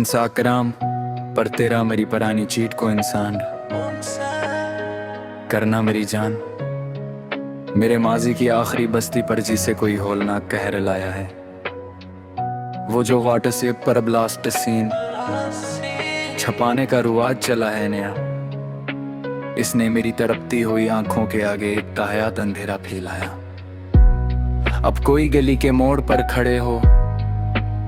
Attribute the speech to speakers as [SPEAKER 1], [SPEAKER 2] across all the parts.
[SPEAKER 1] इंसान कराम पर तेरा मेरी पुरानी चीट को इंसान करना मेरी जान। मेरे माजी की आखिरी बस्ती पर जिसे कोई होलनाक कहर लाया है, वो जो व्हाट्सएप पर ब्लास्ट सीन छपाने का रुआज चला है नया, इसने मेरी तड़पती हुई आंखों के आगे एक तायात अंधेरा फैलाया। अब कोई गली के मोड़ पर खड़े हो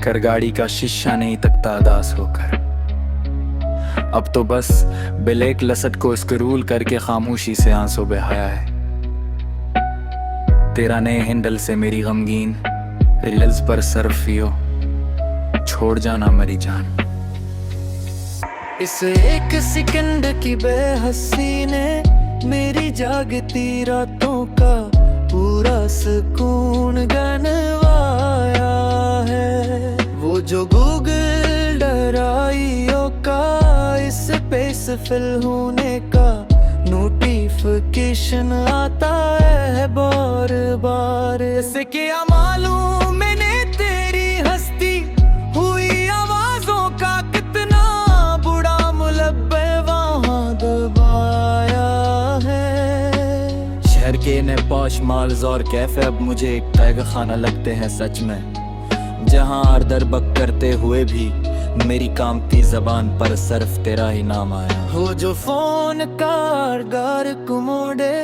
[SPEAKER 1] कर गाड़ी का शीशा नहीं तकता अदास होकर। अब तो बस ब्लैक लसट को स्क्रूल करके खामोशी से आंसू बहाया है। तेरा नए हैंडल से मेरी गमगीन रील्स पर सर्फियो छोड़ जाना मेरी जान।
[SPEAKER 2] इस एक सेकंड की बेहसी ने मेरी जागती रातों का पूरा सुकून गनवाया है। वो जो गूगल डराइयों का इस पे सफल होने का नोटिफिकेशन आता है बार बार। ऐसे क्या मालूम मैंने तेरी हस्ती हुई आवाजों का कितना बुरा मुलब्बे वहाँ दबाया है।
[SPEAKER 3] शहर के ने पॉश माल्स और कैफे अब मुझे एक तैग खाना लगते हैं सच में, जहाँ आर्दर बक करते हुए भी मेरी कामती जबान पर सिर्फ तेरा ही नाम आया।
[SPEAKER 2] हो जो फोन कारगर कुमोड़े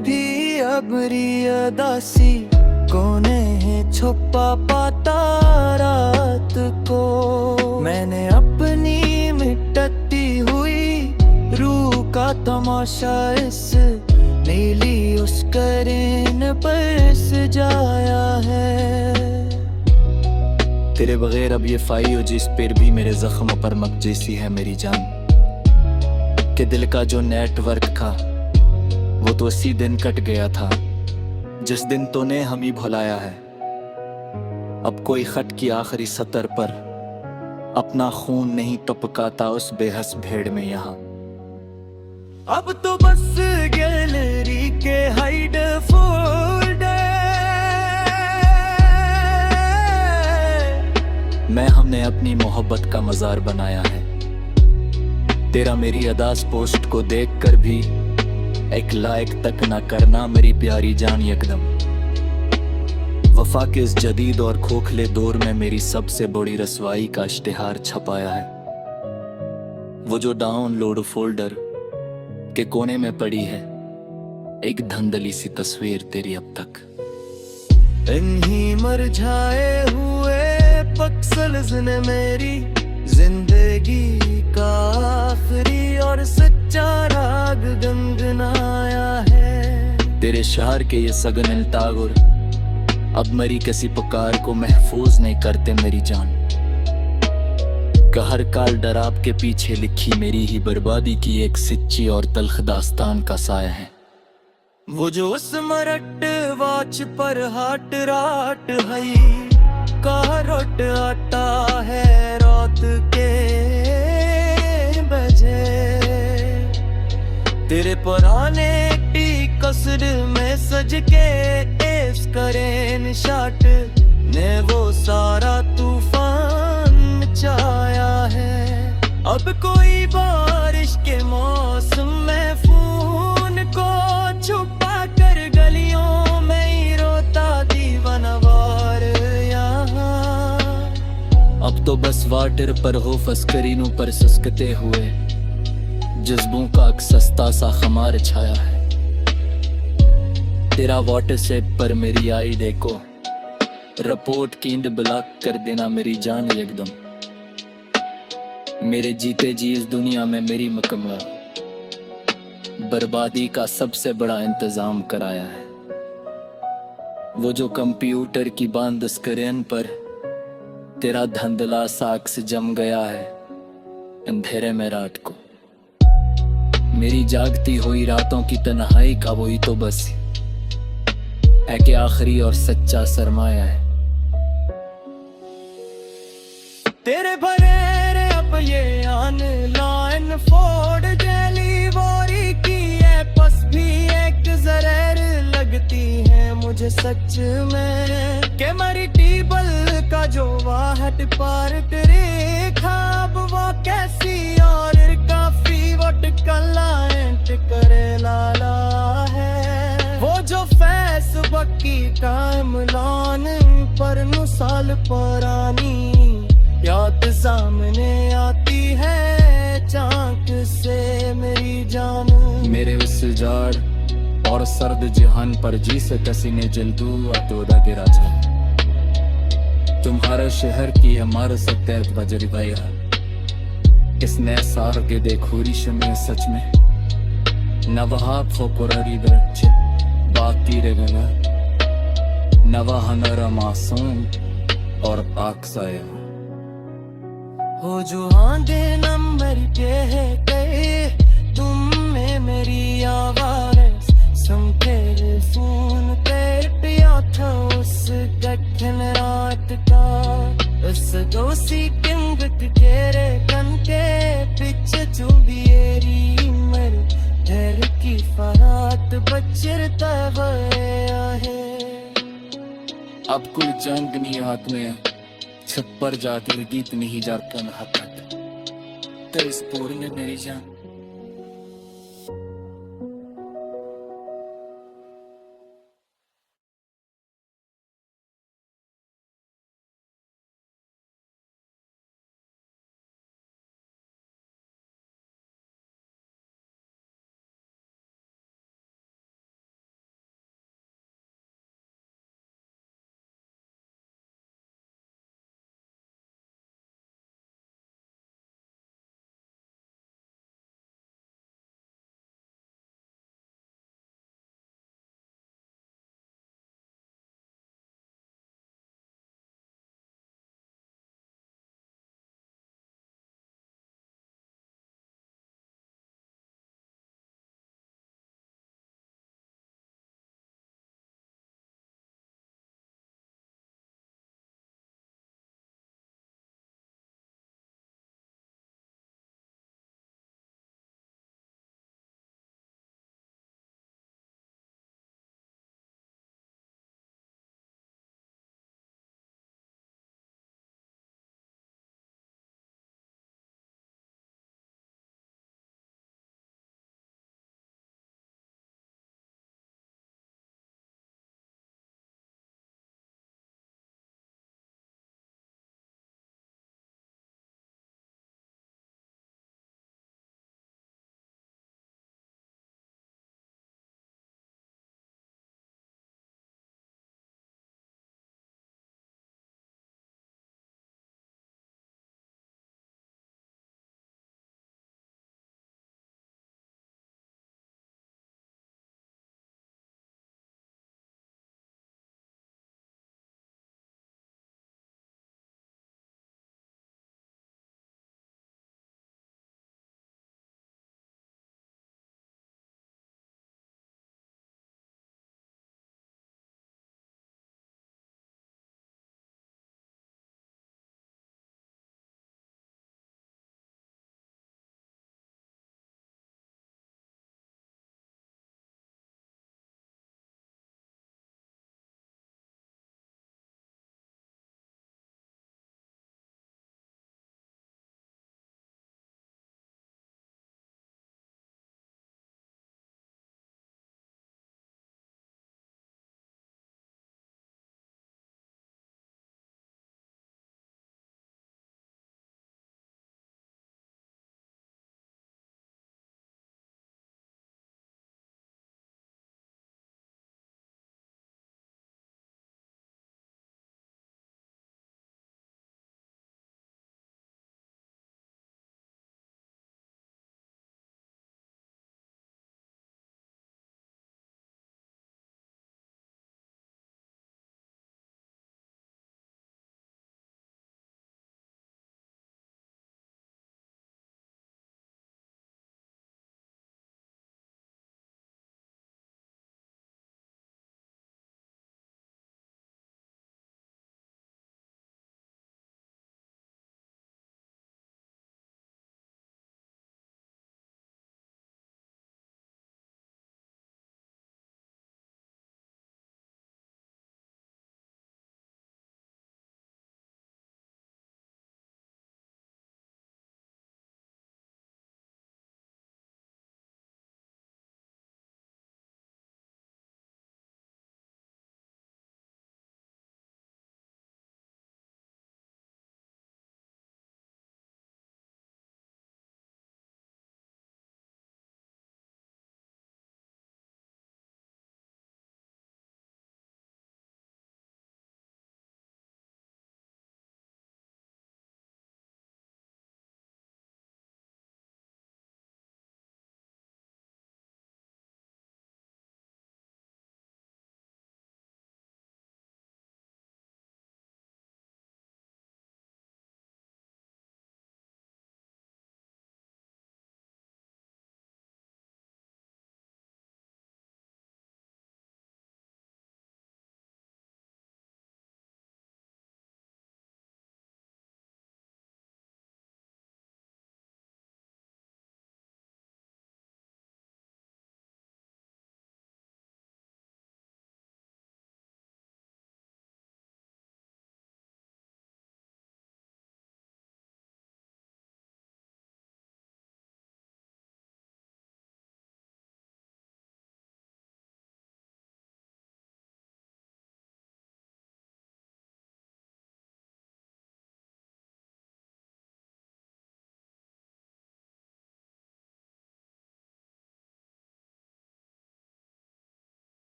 [SPEAKER 2] भी अब रियदासी कोने है छुपा पाता रात को। मैंने अपनी मिटती हुई रूह का तमाशा इस नीली उस करीन पर सजाया है।
[SPEAKER 3] तेरे बगैर अब ये फाइयो जिस पर भी मेरे जख्म पर मकजेसी है मेरी जान। के दिल का जो नेटवर्क था वो तो उसी दिन कट गया था जिस दिन तूने हम ही भुलाया है। अब कोई खत की आखिरी सतर पर अपना खून नहीं टपकाता उस बेहस भेड़ में यहाँ।
[SPEAKER 2] अब तो बस गैलरी के हाइड फोल्डर
[SPEAKER 3] मैं हमने अपनी मोहब्बत का मजार बनाया है। तेरा मेरी अदास पोस्ट को देखकर भी एक लायक तक ना करना मेरी प्यारी जान यकदम। वफा के इस जदीद और खोखले दौर में मेरी सबसे बड़ी रसवाई का इश्तिहार छपाया है। वो जो डाउनलोड फोल्डर के कोने में पड़ी है एक धंधली सी तस्वीर तेरी अब तक।
[SPEAKER 2] इन्हीं मरझाए हुए पक्सल्स ने मेरी जिंदगी का आखिरी और सच्चा राग गुनगुनाया है।
[SPEAKER 3] तेरे शहर के ये सगन इल्तागुर अब मरी किसी पुकार को महफूज नहीं करते मेरी जान। कहर काल डराब के पीछे लिखी मेरी ही बर्बादी की एक सच्ची और तल्ख दास्तान का साया है।
[SPEAKER 2] वो जो स्मरट वाच पर हाट राट हई का रोट आता है रात के बजे। तेरे पुराने टी कसर में सज के एस करें शाट ने वो सारा तूफान मचाया है। अब कोई बारिश के मौसम में फोन को छुपा कर गलियों में ही रोता दीवानवार यहाँ।
[SPEAKER 3] अब तो बस वाटर पर हो फस्करीनों पर सस्कते हुए जज्बों का एक सस्ता सा खमार छाया है। तेरा व्हाट्सएप पर मेरी आई देखो रिपोर्ट कींड ब्लॉक कर देना मेरी जान एकदम। मेरे जीते जी इस दुनिया में मेरी मुकम्मल बर्बादी का सबसे बड़ा इंतजाम कराया है। वो जो कंप्यूटर की बांध स्क्रीन पर तेरा धंधला साक्स जम गया है अंधेरे में रात को। मेरी जागती हुई रातों की तन्हाई का वही तो बस है कि आखिरी और सच्चा सरमाया है।
[SPEAKER 2] तेरे भरे अब ये ऑनलाइन फूड डिलीवरी की ऐप्स भी एक जहर लगती है मुझे सच में। के मरी टेबल का का जो वाहट पार तेरे खाब वो कैसी और काफी वट क्लाइंट करे लाला है वो जो फेसबुक की टाइमलाइन पर नु साल पुरानी याद सामने आती है चाक से मेरी जान
[SPEAKER 1] मेरे उस जाड़ और सर्द जहान पर जी से कसी ने जल्दू अतोदा गिरा था तुम्हारे शहर की हमारे सत्य बजरी भैया इसने सार के देखूरी में सच में नवहा फोकुररी बच्चे बाकी रे गंगा नवा हनरा मासूम और पाक साया
[SPEAKER 2] हो जो आंधे नंबर के है गए तुम में मेरी आवाज सुन तेरे फोन पे पिया था उस कठिन रात का उस दोषी किंग तेरे कन के पीछे चुबियरी मर घर की फरात बचर तवया है
[SPEAKER 1] अब कुल जंग नहीं हाथ में छप्पर जाकर गीत नहीं जाता न हाथ तो इस पूरी में मेरी जान